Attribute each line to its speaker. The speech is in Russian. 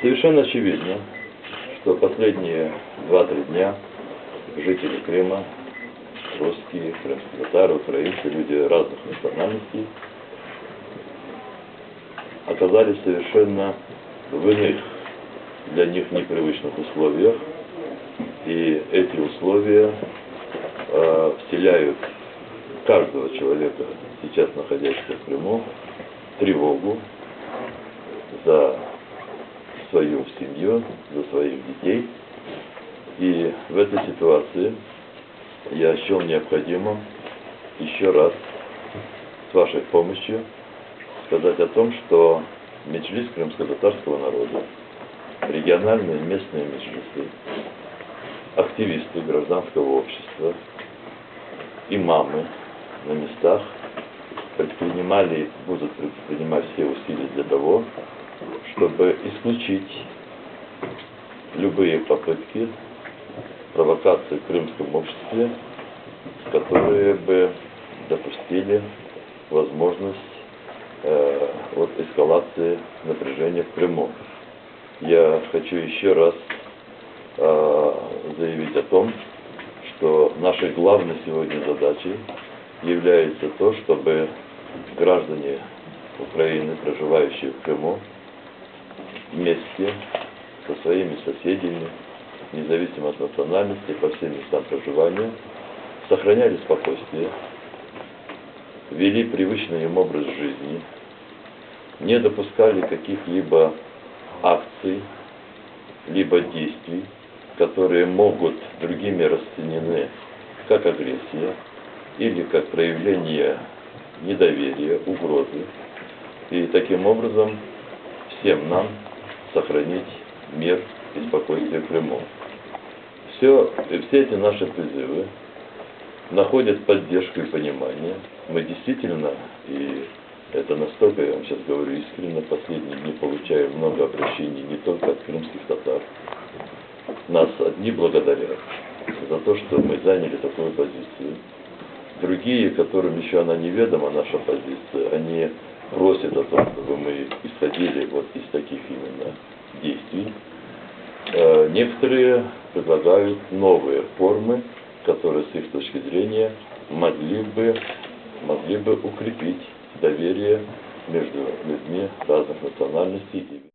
Speaker 1: Совершенно очевидно, что последние 2-3 дня жители Крыма, русские, крымские татары, украинцы, люди разных национальностей, оказались совершенно в иных, для них непривычных условиях. И эти условия вселяют каждого человека, сейчас находящегося в Крыму, тревогу за свою семью, за своих детей. И в этой ситуации я счел необходимым еще раз с вашей помощью сказать о том, что меджлис крымско-татарского народа, региональные местные меджлисы, активисты гражданского общества, имамы на местах предпринимали, будут предпринимать все усилия для того, чтобы исключить любые попытки провокации в крымском обществе, которые бы допустили возможность эскалации напряжения в Крыму. Я хочу еще раз заявить о том, что нашей главной сегодня задачей является то, чтобы граждане Украины, проживающие в Крыму, вместе со своими соседями, независимо от национальности, по всем местам проживания, сохраняли спокойствие, вели привычный им образ жизни, не допускали каких-либо акций, либо действий, которые могут другими расценены как агрессия или как проявление недоверия, угрозы. И таким образом всем нам сохранить мир и спокойствие в Крыму. Все эти наши призывы находят поддержку и понимание. Мы действительно, и это настолько, я вам сейчас говорю искренне, последние дни получаем много обращений не только от крымских татар. Нас одни благодарят за то, что мы заняли такую позицию. Другие, которым еще она неведома, наша позиция, они просят о том, чтобы мы исходили вот из таких именно действий. Некоторые предлагают новые формы, которые с их точки зрения могли бы укрепить доверие между людьми разных национальностей.